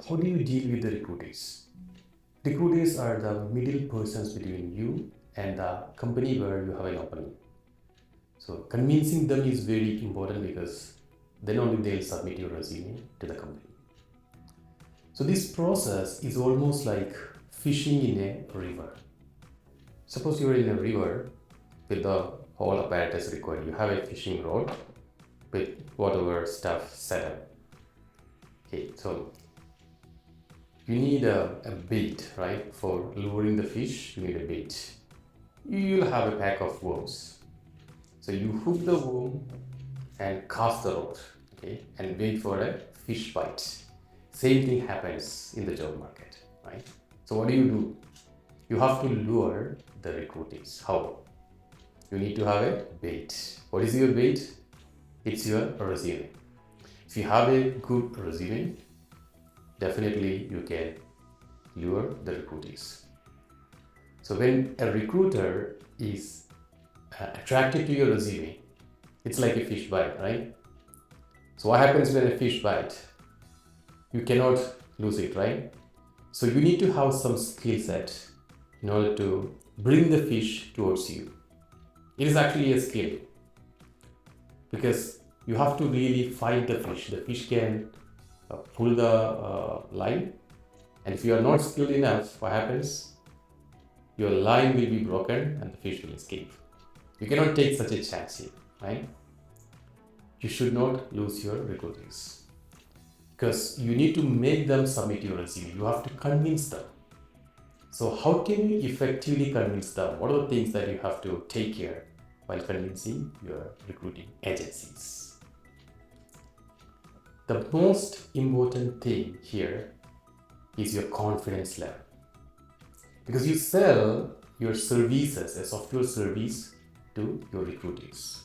how do you deal with the recruiters? Recruiters are the middle persons between you and the company where you have an opening. So convincing them is very important because then only they'll submit your resume to the company. So this process is almost like fishing in a river. Suppose you're in a river with the whole apparatus required. You have a fishing rod with whatever stuff set up. Okay, so you need a bait, right? For luring the fish, you need a bait. You'll have a pack of worms. So you hook the worm and cast the rod, okay, and wait for a fish bite. Same thing happens in the job market, right? So what do? You have to lure the recruiters. How? You need to have a bait. What is your bait? It's your resume. If you have a good resume, definitely you can lure the recruiters. So when a recruiter is attracted to your resume, it's like a fish bite, right? So what happens when a fish bite? You cannot lose it, right? So you need to have some skill set in order to bring the fish towards you. It is actually a skill because you have to really fight the fish. The fish can pull the line, and if you are not skilled enough, what happens? Your line will be broken and the fish will escape. You cannot take such a chance here, right? You should not lose your recruiters because you need to make them submit your resume. You have to convince them. So how can you effectively convince them? What are the things that you have to take care while convincing your recruiting agencies? The most important thing here is your confidence level. Because you sell your services, a software service, to your recruiters.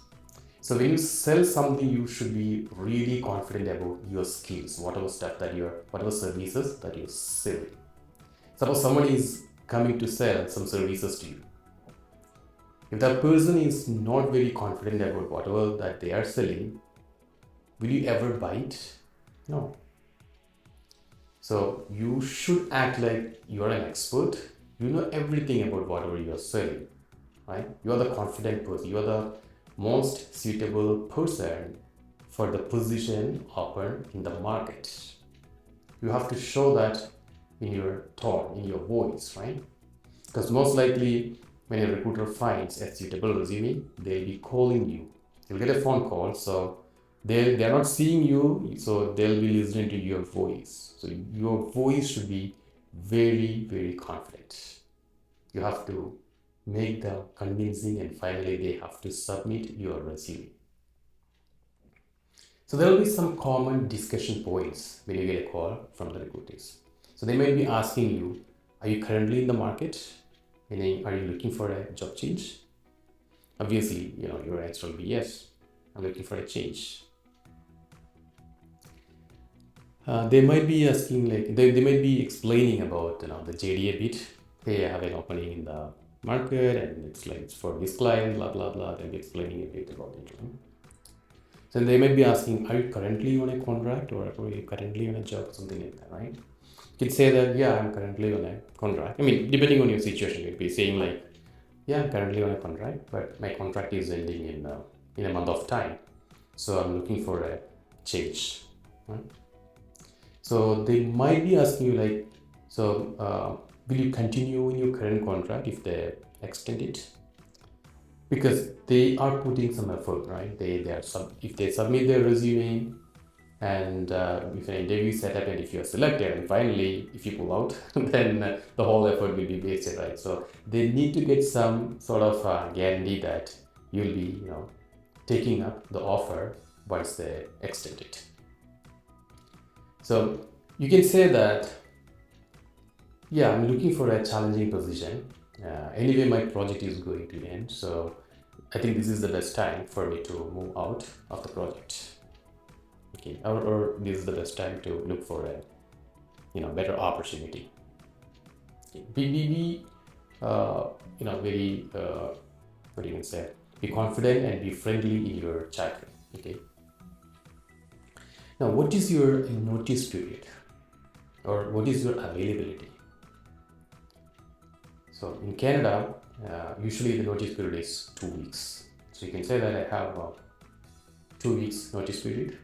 So when you sell something, you should be really confident about your skills, whatever services that you're selling. Suppose someone is coming to sell some services to you. If that person is not very confident about whatever that they are selling, will you ever buy it? No. So you should act like you are an expert. You know everything about whatever you are selling, right? You are the confident person. You are the most suitable person for the position open in the market. You have to show that in your tone, in your voice, right? Because most likely, when a recruiter finds a suitable resume, they'll be calling you. You'll get a phone call, so they're not seeing you, so they'll be listening to your voice. So your voice should be very, very confident. You have to make them convincing, and finally they have to submit your resume. So there will be some common discussion points when you get a call from the recruiters. So they might be asking you, are you currently in the market? Meaning, are you looking for a job change? Obviously, your answer will be yes, I'm looking for a change. They might be asking, like, they might be explaining about the JD a bit. Hey, I have an opening in the market and it's for this client, blah blah blah. They'll be explaining a bit about it. So they might be asking, are you currently on a contract or are you currently on a job or something like that, right? You can say that, yeah, I'm currently on a contract. I mean, depending on your situation, you'd be saying like, yeah, I'm currently on a contract, but my contract is ending in a month of time. So I'm looking for a change, right? So they might be asking you like, so will you continue in your current contract if they extend it? Because they are putting some effort, right? If they submit their resume and if an interview is set up and if you're selected and finally if you pull out, then the whole effort will be wasted, right? So they need to get some sort of guarantee that you'll be, taking up the offer once they extend it. So you can say that, yeah, I'm looking for a challenging position. Anyway, my project is going to end, so I think this is the best time for me to move out of the project. Okay, or this is the best time to look for a better opportunity. Okay. Be very what do you can say? Be confident and be friendly in your chat. Okay. Now, what is your notice period? or what is your availability. So in Canada, usually the notice period is 2 weeks. So you can say that I have 2 weeks notice period.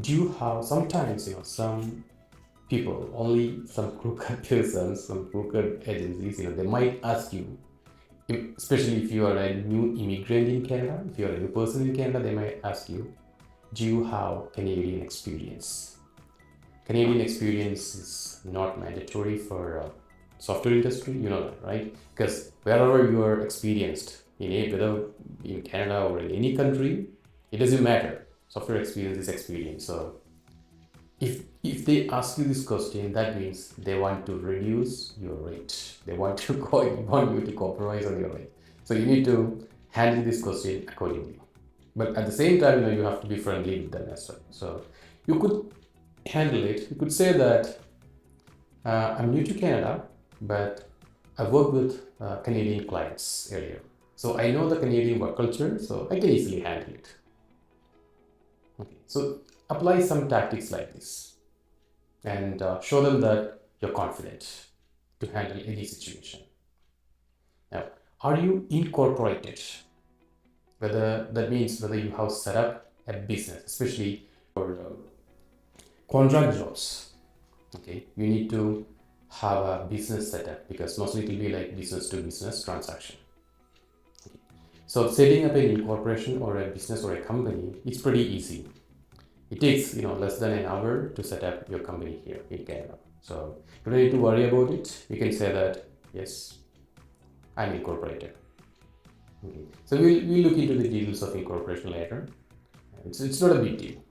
Do you have sometimes, some people, only some crooked persons, some crooked agencies, they might ask you, especially if you are a new immigrant in Canada, if you are a new person in Canada, they might ask you, do you have Canadian experience? Canadian experience is not mandatory for software industry, you know that, right? Because wherever you are experienced, whether in Canada or in any country, it doesn't matter. Software experience is experience. So if they ask you this question, that means they want to reduce your rate. They want want you to compromise on your rate. So you need to handle this question accordingly. But at the same time, you have to be friendly with them as well. So you could handle it. You could say that I'm new to Canada, but I've worked with Canadian clients earlier. So I know the Canadian work culture, so I can easily handle it. Okay. So apply some tactics like this and show them that you're confident to handle any situation. Now, are you incorporated? Whether that means whether you have set up a business, especially for contract jobs. Okay, you need to have a business setup because mostly it will be like business to business transaction. Okay. So setting up an incorporation or a business or a company, it's pretty easy. It takes less than an hour to set up your company here in Canada. So you don't need to worry about it. You can say that yes, I'm incorporated. Okay. So we'll look into the details of incorporation later. It's not a big deal.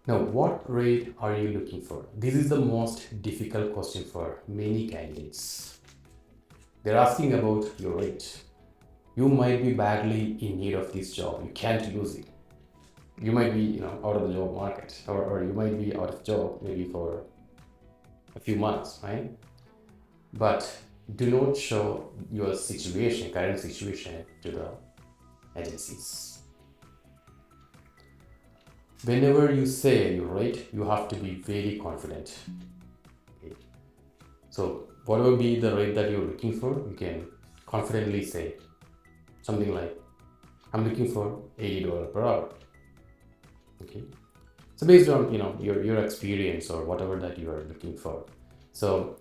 Now, what rate are you looking for? This is the most difficult question for many candidates. They're asking about your rate. You might be badly in need of this job. You can't lose it. You might be, out of the job market, or you might be out of job maybe for a few months, right? But do not show your situation, current situation, to the agencies. Whenever you say your rate, you have to be very confident. Okay. So whatever be the rate that you're looking for, you can confidently say something like, I'm looking for $80 per hour. Okay. So based on your experience or whatever that you are looking for. So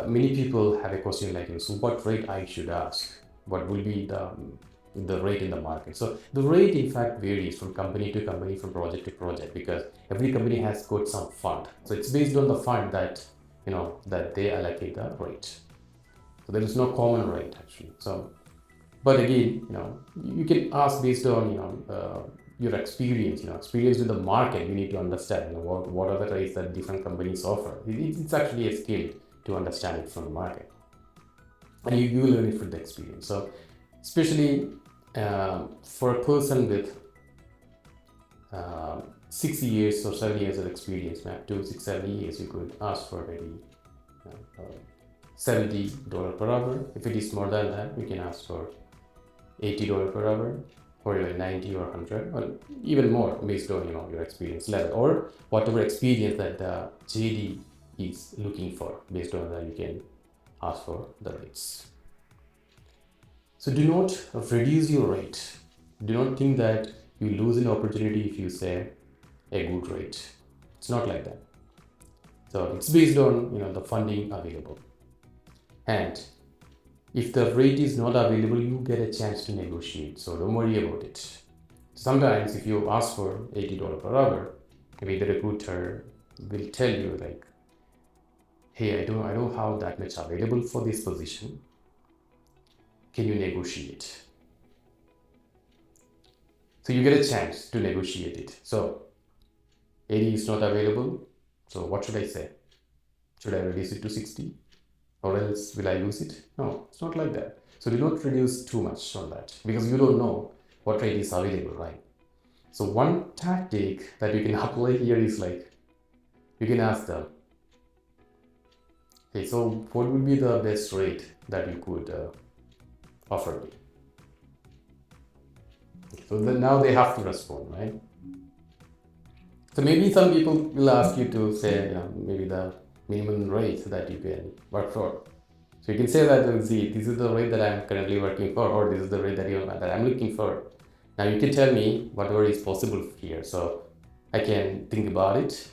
many people have a question like, so what rate I should ask? What will be the rate in the market? So the rate in fact varies from company to company, from project to project, because every company has got some fund. So it's based on the fund that that they allocate the rate. So there is no common rate actually. So, but again, you can ask based on your experience. Experience with the market. You need to understand what are the rates that different companies offer. It's actually a skill to understand it from the market, and you will learn it from the experience. So especially for a person with 6 years or 7 years of experience, up to 6-7 years, you could ask for maybe $70 per hour. If it is more than that, you can ask for $80 per hour, or even 90 or 100, or even more based on your experience level, or whatever experience that the JD is looking for. Based on that, you can ask for the rates. So do not reduce your rate. Do not think that you lose an opportunity if you say a good rate. It's not like that. So it's based on the funding available, and if the rate is not available, you get a chance to negotiate. So don't worry about it. Sometimes if you ask for $80 per hour, maybe the recruiter will tell you like, hey, I don't have that much available for this position. Can you negotiate? So you get a chance to negotiate it. So 80 is not available. So what should I say? Should I reduce it to 60? Or else will I lose it? No, it's not like that. So do not reduce too much on that, because you don't know what rate is available, right? So one tactic that you can apply here is like, you can ask them, okay, so what would be the best rate that you could offer me? So then now they have to respond, right? So maybe some people will ask you to say, maybe the minimum rate that you can work for. So you can say that, see, this is the rate that I'm currently working for, or this is the rate that I'm looking for. Now you can tell me whatever is possible here, so I can think about it.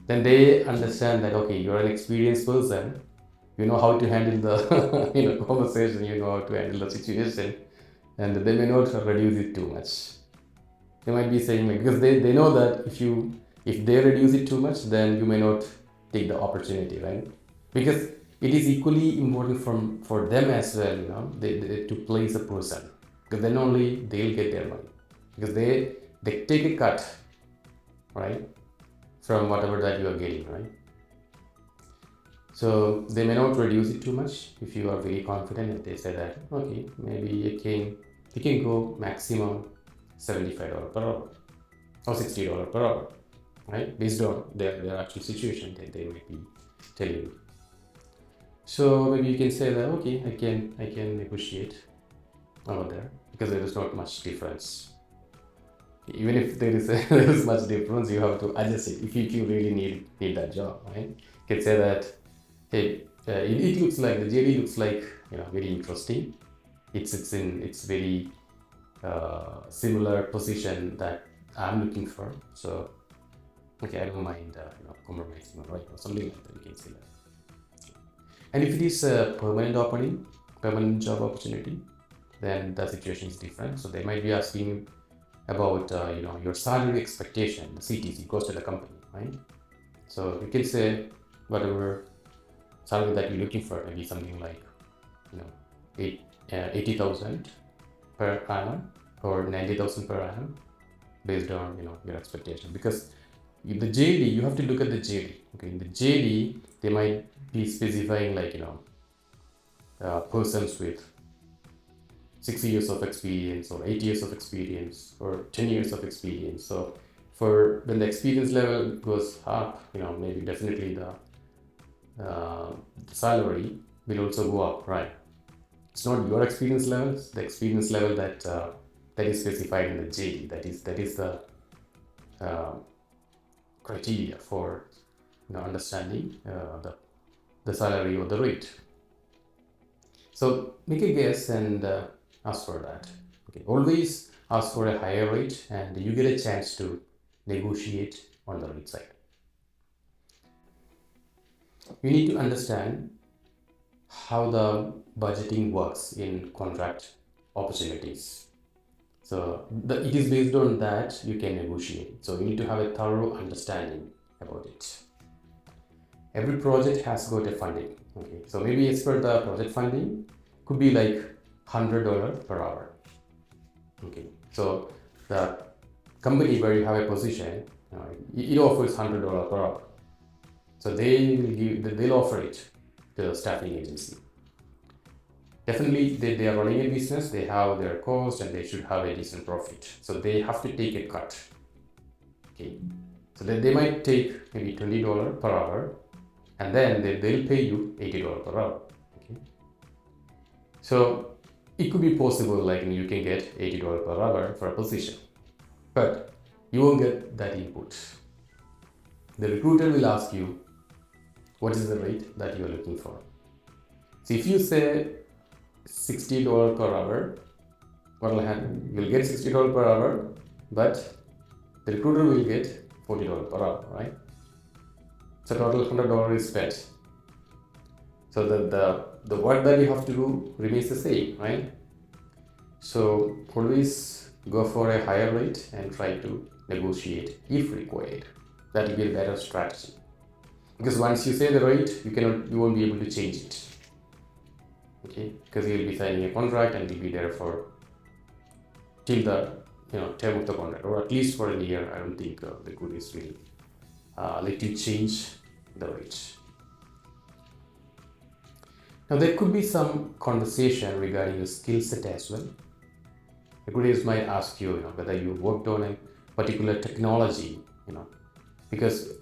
Then they understand that, okay, you're an experienced person, you know how to handle the conversation, you know how to handle the situation, and they may not reduce it too much. They might be saying, like, because they know that if they reduce it too much, then you may not take the opportunity, right? Because it is equally important for them as well, to place a person, because then only they'll get their money, because they take a cut, right, from whatever that you are getting, right? So they may not reduce it too much if you are very confident, and they say that, okay, maybe you can go maximum $75 per hour or $60 per hour, right? Based on their actual situation that they might be telling you. So maybe you can say that, okay, I can negotiate over there, because there is not much difference. Even if there is much difference, you have to adjust it if you really need that job, right? You can say that, hey, it looks like the JD looks like very interesting. It's very similar position that I'm looking for. So okay, I don't mind compromising, right, or something like that. You can say that. And if it is a permanent job opportunity, then the situation is different. So they might be asking about your salary expectation, the CTC, cost to the company, right? So you can say whatever salary that you're looking for, maybe something like 80,000 per annum or 90,000 per annum, based on your expectation. Because the JD, you have to look at the JD. Okay, in the JD they might be specifying like persons with 6 years of experience or 8 years of experience or 10 years of experience. So for when the experience level goes up, maybe definitely the salary will also go up, right? It's not your experience level, it's the experience level that is specified in the JD. That is the criteria for understanding the salary or the rate. So make a guess and ask for that. Okay, always ask for a higher rate, and you get a chance to negotiate on the rate side. You need to understand how the budgeting works in contract opportunities. So it is based on that you can negotiate. So you need to have a thorough understanding about it. Every project has got a funding. Okay, so maybe as per the project funding, could be like $100 per hour. Okay, so the company where you have a position, it offers $100 per hour. So they'll offer it to the staffing agency. Definitely, they are running a business, they have their cost, and they should have a decent profit. So they have to take a cut. Okay, so they might take maybe $20 per hour, and then they'll pay you $80 per hour. Okay, so it could be possible, like you can get $80 per hour for a position, but you won't get that input. The recruiter will ask you, what is the rate that you are looking for? So if you say $60 per hour, what will happen? You'll get $60 per hour, but the recruiter will get $40 per hour, right? So total $100 is spent. So the work that you have to do remains the same, right? So always go for a higher rate and try to negotiate if required. That will be a better strategy. Because once you say the rate, you won't be able to change it. Okay, because you'll be signing a contract and you'll be there for till the term of the contract, or at least for a year. I don't think the goodies will let you change the rate. Now there could be some conversation regarding your skill set as well. Recruiters might ask you, whether you worked on a particular technology, because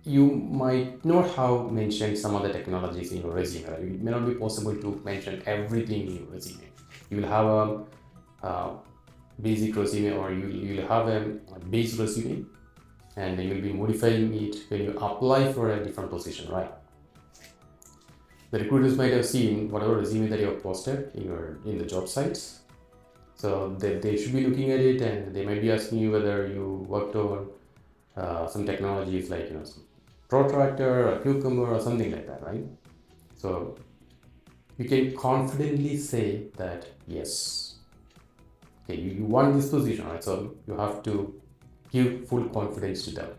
you might not have mentioned some other technologies in your resume. Right? It may not be possible to mention everything in your resume. You will have a basic resume, or you will have a base resume, and you will be modifying it when you apply for a different position, right? The recruiters might have seen whatever resume that you have posted in the job sites. So they should be looking at it, and they might be asking you whether you worked on some technologies like some protractor or cucumber or something like that, right? So you can confidently say that yes, okay, you want this position, right? So you have to give full confidence to them.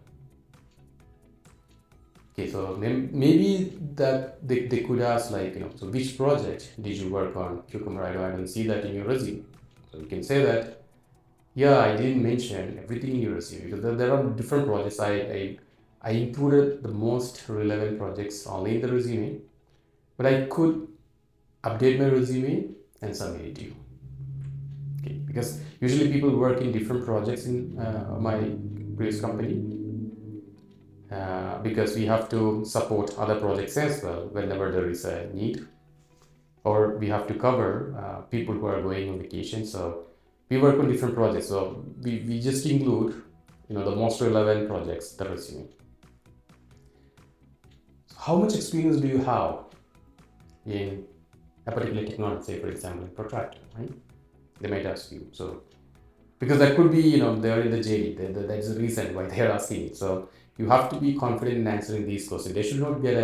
Okay, so maybe that they could ask like, so which project did you work on cucumber? I don't see that in your resume. So you can say that, yeah, I didn't mention everything in your resume because there are different projects. I included the most relevant projects only in the resume, but I could update my resume and submit it to you. Okay, because usually people work in different projects in my previous company. Because we have to support other projects as well whenever there is a need, or we have to cover people who are going on vacation. So we work on different projects. So we just include the most relevant projects, the resume. So how much experience do you have in a particular technology, say for example protractor, right? They might ask you. So because that could be they're in the JD, that's the reason why they're asking it. So you have to be confident in answering these questions. They should not get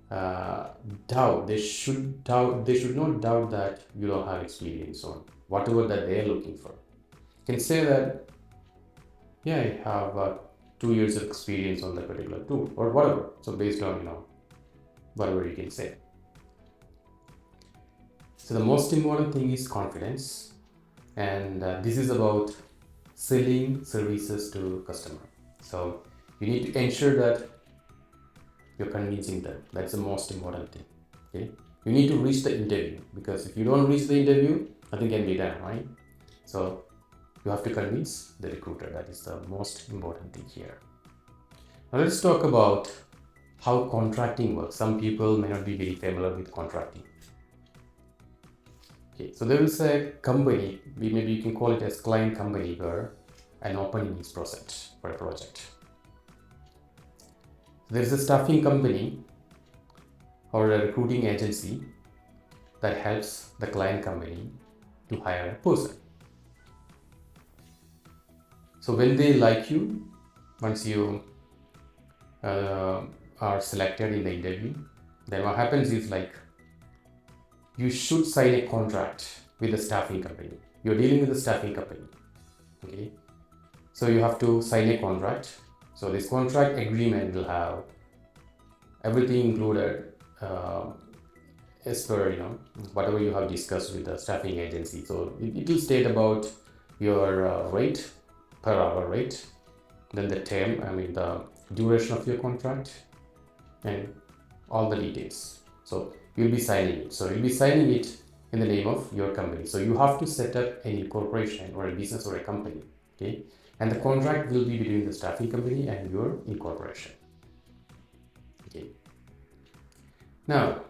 a doubt. They should not doubt that you don't have experience on whatever that they're looking for. You can say that, yeah, I have 2 years of experience on that particular tool or whatever. So based on whatever you can say. So the most important thing is confidence, and this is about selling services to customer. So you need to ensure that you're convincing them. That's the most important thing. Okay, you need to reach the interview, because if you don't reach the interview, nothing can be done, right? So you have to convince the recruiter. That is the most important thing here. Now let's talk about how contracting works. Some people may not be very familiar with contracting. Okay, so there is a company, maybe you can call it as client company, where an opening is processed for a project. There is a staffing company or a recruiting agency that helps the client company to hire a person. So when they like you, once you are selected in the interview, then what happens is like you should sign a contract with the staffing company. You're dealing with the staffing company. Okay, so you have to sign a contract. So this contract agreement will have everything included as per whatever you have discussed with the staffing agency. So it will state about your rate per hour rate, then the term, the duration of your contract, and all the details. So you'll be signing it. So you'll be signing it in the name of your company. So you have to set up an incorporation or a business or a company. Okay, and the contract will be between the staffing company and your incorporation. Okay, now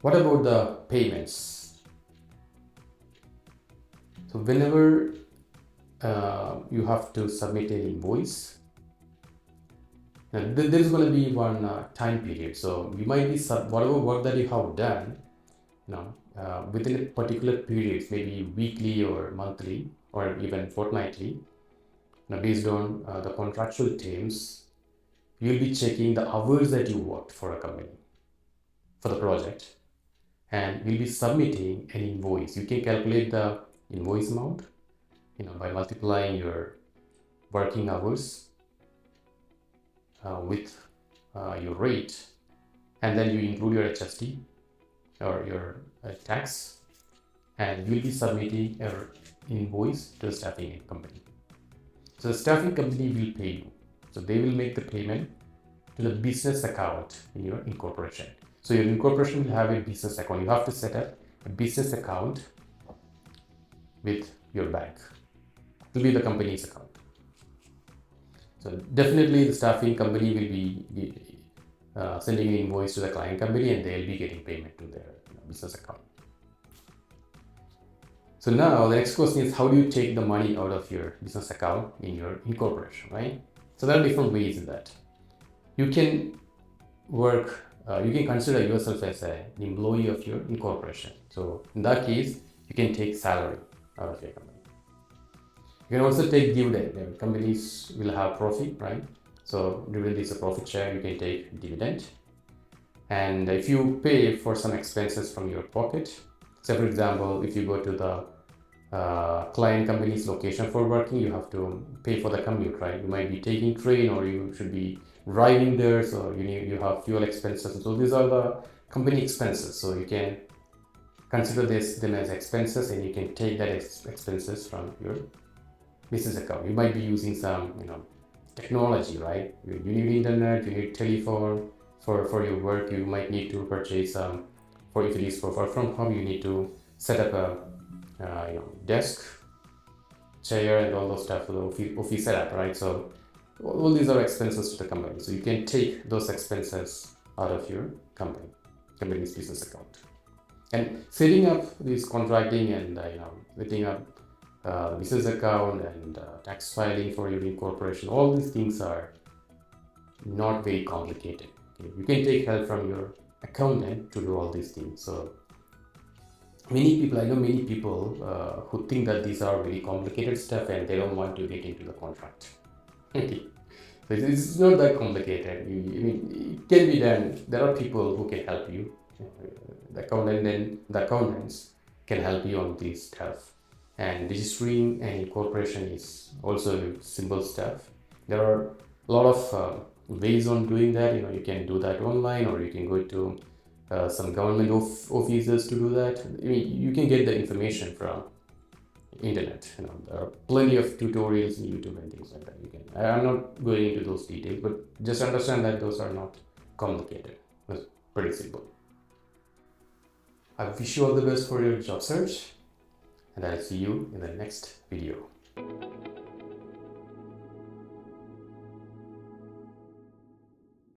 what about the payments? So whenever you have to submit an invoice, there is going to be one time period. So you might be whatever work that you have done within a particular period, maybe weekly or monthly or even fortnightly. Now based on the contractual terms, you'll be checking the hours that you worked for a company, for the project, and you'll be submitting an invoice. You can calculate the invoice amount by multiplying your working hours with your rate, and then you include your HST or your tax, and you'll be submitting an invoice to the staffing company. So the staffing company will pay you. So they will make the payment to the business account in your incorporation. So your incorporation will have a business account. You have to set up a business account with your bank. It will be the company's account. So definitely the staffing company will be sending an invoice to the client company, and they'll be getting payment to their business account. So now the next question is, how do you take the money out of your business account in your incorporation, right? So there are different ways in that. You can work, you can consider yourself as an employee of your incorporation. So in that case, you can take salary out of your company. You can also take dividend. Companies will have profit, right? So dividend is a profit share. You can take dividend. And if you pay for some expenses from your pocket, say for example, if you go to the client company's location for working, you have to pay for the commute, right? You might be taking train, or you should be driving there, so you have fuel expenses. So these are the company expenses. So you can consider them as expenses, and you can take that expenses from your business account. You might be using some technology, right? You need internet, you need telephone for your work. You might need to purchase for if it is for work from home, you need to set up a desk, chair, and all those stuff for the office setup, right? So all these are expenses to the company. So you can take those expenses out of your company's business account. And setting up this contracting and setting up business account and tax filing for your incorporation, all these things are not very complicated. Okay? You can take help from your accountant to do all these things. So I know many people who think that these are very complicated stuff and they don't want to get into the contract. Okay. So it's not that complicated. It can be done. There are people who can help you. The accountants can help you on this stuff. And registering an incorporation is also simple stuff. There are a lot of ways on doing that. You can do that online, or you can go to some government offices to do that. You can get the information from internet. There are plenty of tutorials on YouTube and things like that. I'm not going into those details, but just understand that those are not complicated. It's pretty simple. I wish you all the best for your job search, and I'll see you in the next video.